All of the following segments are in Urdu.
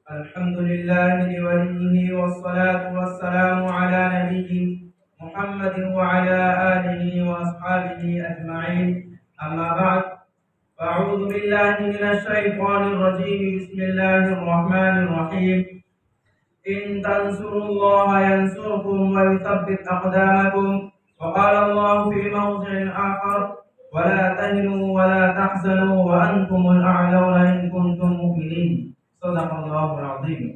الحمد لله لوليه والصلاة والسلام على نبيه محمد وعلى آله وأصحابه أجمعين. أما بعد، فأعوذ بالله من الشيطان الرجيم. بسم الله الرحمن الرحيم. إن تنصروا الله ينصركم ويثبت أقدامكم. وقال الله في موضع آخر: ولا تهنوا ولا تحزنوا وأنتم الأعلون إن كنتم مؤمنين. صدق اللہ العظیم.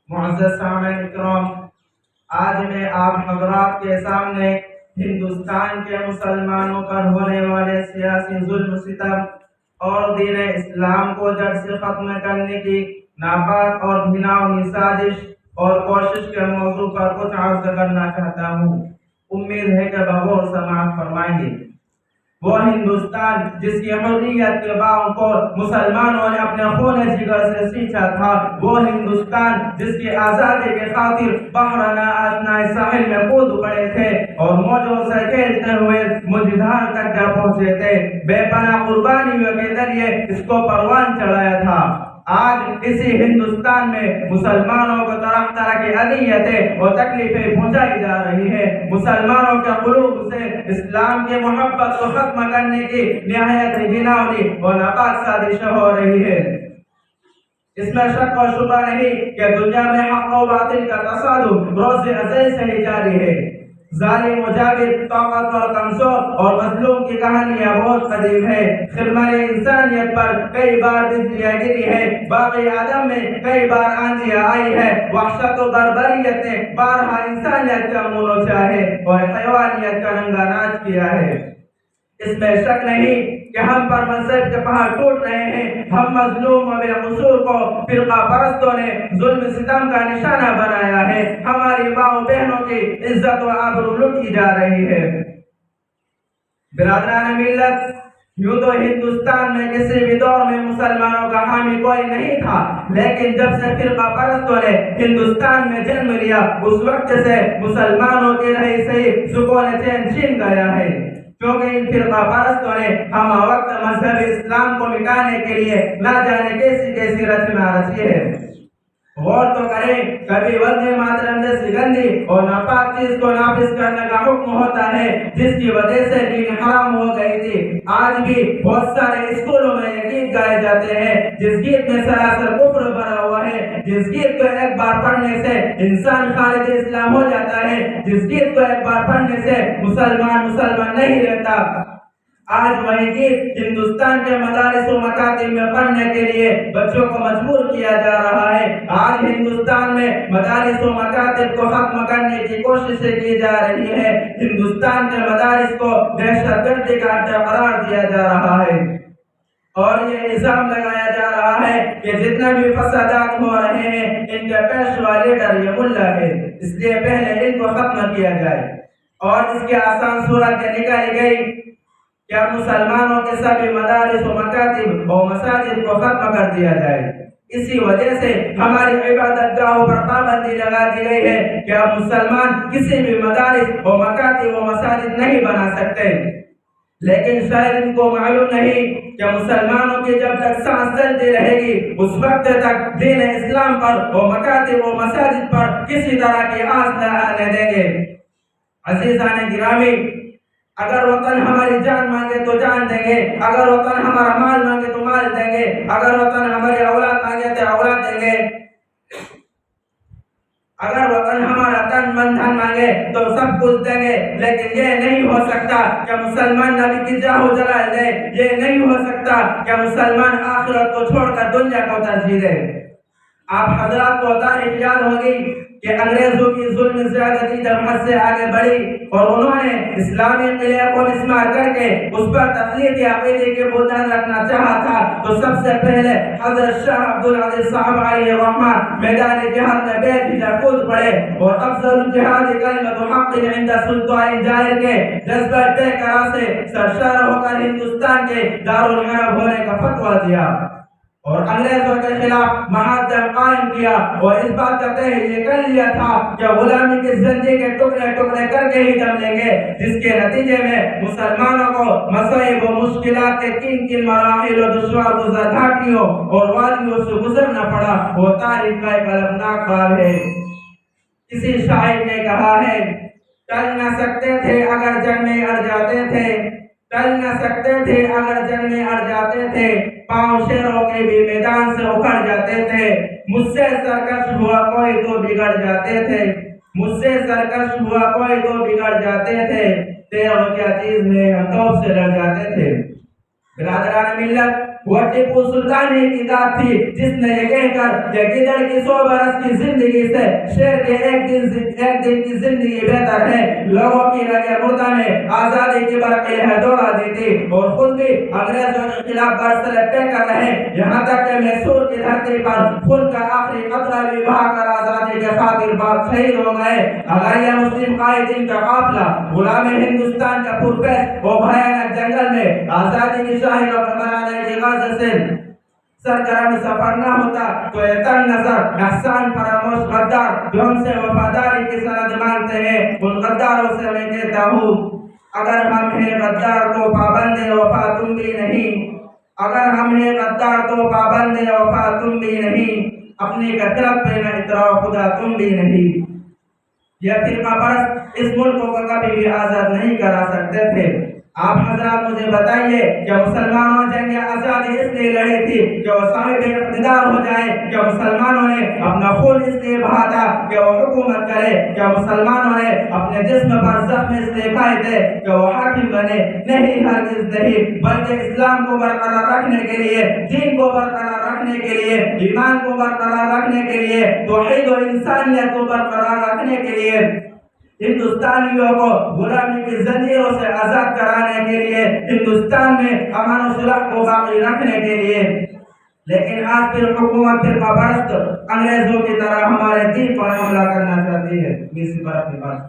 معزز سامعین اکرام، آج میں آپ حضرات کے سامنے ہندوستان کے مسلمانوں پر ہونے والے سیاسی ظلم ستم اور دین اسلام کو جڑ سے ختم کرنے کی ناپاک اور گھناؤنی سازش اور کوشش کے موضوع پر کچھ عرض کرنا چاہتا ہوں. امید ہے کہ بغور سماعت فرمائیں گے. وہ ہندوستان جس کی حریت کے باغ کو مسلمانوں نے اپنے خون جگر سے سینچا تھا، وہ ہندوستان جس کی آزادی کے خاطر بحر آشنا ساحل میں کود پڑے تھے اور موجوں سے کھیلتے ہوئے مجدار تک جا پہنچے تھے، بے پناہ قربانیوں کے ذریعے اس کو پروان چڑھایا تھا. آج اسی ہندوستان میں مسلمانوں کو طرح طرح کی اذیتیں اور تکلیفیں پہنچائی جا رہی ہے. مسلمانوں کے قلوب سے اسلام کی محبت کو ختم کرنے کی نہایت گھناؤنی اور ناپاک سازش ہو رہی ہے. اس میں شک و شبہ نہیں کہ دنیا میں حق و باطل کا تصادم روز ازل سے ہی جاری ہے. ظالم و جابر، طاقتور کمزور اور مظلوم کی کہانیاں بہت قدیم ہے. خدمت انسانیت پر کئی بار بجلیاں گری ہے، باقی آدم میں کئی بار آندھیاں آئی ہے. وحشت و بربریت نے بارہا انسانیت کا منہ نوچا ہے اور حیوانیت کا ننگا ناچ کیا ہے. اس میں شک نہیں کہ ہم پر مذہب کے پہاڑ ٹوٹ رہے ہیں. ہم مظلوم و بے قصور کو فرقہ پرستوں نے ظلم ستم کا نشانہ بنایا ہے. ہماری ماں بہنوں کی عزت و آبرو لوٹی جا رہی ہے. برادران ملت، یوں تو ہندوستان میں کسی بھی دور میں مسلمانوں کا حامی کوئی نہیں تھا، لیکن جب سے فرقہ پرستوں نے ہندوستان میں جنم لیا، اس وقت سے مسلمانوں کی رہی صحیح سکون چین چھین گیا ہے. کیونکہ ان فرقہ پرستوں نے ہم وقت مذہب اسلام کو مٹانے کے لیے نہ جانے کیسی کیسی رچنا رچی ہے. غور تو کریں، کبھی وندے ماترم جیسی گندی اور ناپاک چیز کو نافذ کرنے کا حکم ہوتا ہے جس کی وجہ سے دین حرام ہو گئی تھی. آج بھی بہت سارے اسکولوں میں یہ گیت گائے جاتے ہیں جس گیت میں سراسر کفر بھرا ہوا ہے، جس گیت کو ایک بار پڑھنے سے انسان خارج اسلام ہو جاتا ہے، جس گیت کو ایک بار پڑھنے سے مسلمان نہیں رہتا. آج وہی گیت ہندوستان کے مدارس و مکاتب میں پڑھنے کے لیے بچوں کو مجبور کیا جا رہا ہے. آج ہندوستان میں مدارس و مکاتب کو ختم کرنے کی کوششیں کی جا رہی ہے. ہندوستان کے مدارس کو دہشت گردی کا اڈہ قرار دیا جا رہا ہے اور یہ الزام لگایا جا رہا ہے کہ جتنے بھی فسادات ہو رہے ہیں ان کے پیشوا لیڈر یہ ملا ہے، اس لیے پہلے ان کو ختم کیا جائے. اور اس کی آسان صورت یہ نکالی گئی کہ مسلمانوں کے سبھی مدارس و مکاتب اور مساجد کو ختم کر دیا جائے. اسی وجہ سے ہماری عبادت گاہوں پر پابندی لگا دی گئی ہے کہ اب مسلمان کسی بھی مدارس اور مکاتب و مساجد نہیں بنا سکتے. لیکن شاید ان کو معلوم نہیں کہ مسلمانوں کی جب تک سانس چلتی رہے گی اس وقت تک دین اسلام پر اور مکاتب و مساجد پر کسی طرح کی آس نہ آنے دیں گے. عزیزان گرامی، اگر وطن ہماری جان مانگے تو جان دیں گے، اگر وطن ہمارا مال مانگے تو مال دیں گے، اگر وطن ہماری اولاد مانگے تو اولاد دیں گے، اگر وطن ہمارا تن من دھن مانگے تو سب کچھ دیں گے. لیکن یہ نہیں ہو سکتا کہ مسلمان نبی کی جاہ و جلال دے، یہ نہیں ہو سکتا کہ مسلمان آخرت کو چھوڑ کر دنیا کو ترجیح دے. آپ حضرات کو تاریخ یاد ہوگی کہ انگریزوں کی ظلم زیادتی جب حد سے آگے بڑھی اور انہوں نے اسلامی قلعے کو مسمار کر کے اس پر تخلیقی عقیدے کے بنیاد رکھنا چاہا تھا تو سب سے پہلے حضرت شاہ عبدالعزیز صاحب علیہ الرحمہ میدان جہاد میں بے جھجک کود پڑے اور افضل الجہاد کلمۃ حق عند سلطان جائر کے جذبہ بے قرار سے سرشار ہو کر ہندوستان کے دارالحرب ہونے کا فتویٰ دیا اور انگریزوں کے خلاف محاذ قائم کیا اور اس بات کا طے یہ کر لیا تھا کہ غلامی کی زنجیر کے ٹکڑے ٹکڑے کر کے ہی دم لیں گے، جس کے نتیجے میں مسلمانوں کو مصائب و مشکلات کے کن کن مراحل و دشوار گزر گھاٹیوں اور وادیوں سے گزرنا پڑا، وہ تاریخ کا ایک المناک باب ہے۔ کسی شاعر نے کہا ہے، ٹل نہ سکتے تھے اگر جنگ میں اڑ جاتے تھے، ٹل نہ سکتے تھے اگر جنگ میں اڑ جاتے تھے، پاؤں شیروں کے بھی میدان سے اکھڑ جاتے تھے، مجھ سے سرکش ہوا کوئی تو بگڑ جاتے تھے، مجھ سے سرکش ہوا کوئی تو بگڑ جاتے تھے، تیرا کیا چیز میں ہم توپ سے لڑ جاتے تھے۔ برادران ملت، وہ ٹیپو سلطان ہی کی ذات تھی جس نے یہ کہہ کر کہ گدڑ کی 100 برس کی زندگی سے شیر کے ایک دن کی زندگی بہتر ہے، لوگوں کی رگے مردہ میں آزادی کی برقی دوڑا دی تھی، اور خود بھی انگریزوں کے خلاف برسلے پہ کر رہے، یہاں تک کہ میسور کی دھرتی پر خون کا آخری قطرہ بھی بہا کر آزادی کے خاطر باپ شہید ہو گئے۔ اگرچہ مسلم قائدین کا قافلہ غلام ہندوستان کا پرفیس وہ بھیانک جنگل میں آزادی کی شاہی کو بنانے کی غرض سے سرگرم سفر نہ ہوتا تو یہ تنگ نظر احسان فراموش غدار جو ہم سے وفاداری کی سند مانگتے ہیں، ان غداروں سے میں کہتا ہوں، اگر ہم ہیں غدار تو پابند وفا تم بھی نہیں، اگر ہم ہیں غدار تو پابند وفا تم بھی نہیں، اپنی کثرت پہ نہ اتراؤ خدا تم بھی نہیں۔ یہ فرقہ پرست اس ملک کو کبھی بھی آزاد نہیں کرا سکتے تھے۔ آپ حضرات مجھے بتائیے کہ مسلمانوں جنگ آزادی اس لیے لڑی تھی کہ وہ صاحب اقتدار ہو جائے، کہ مسلمانوں نے اپنا خون اس لیے بہا تھا کہ وہ حکومت کرے، کہ مسلمانوں نے اپنے جسم پر زخم اس لیے کھائے تھے کہ وہ حاکم بنے؟ نہیں، ہرگز نہیں، بلکہ اسلام کو برقرار رکھنے کے لیے، دین کو برقرار رکھنے کے لیے، ایمان کو برقرار رکھنے کے لیے، توحید و انسانیت کو برقرار رکھنے کے لیے، ہندوستانیوں کو غلامی کی زنجیروں سے آزاد کرانے کے لیے، ہندوستان میں امن و صلح کو باقی رکھنے کے لیے۔ لیکن آج پھر حکومت فرقہ پرست انگریزوں کی طرح ہمارے دین پر حملہ کرنا چاہتی ہے۔ اسی پر اپنی بات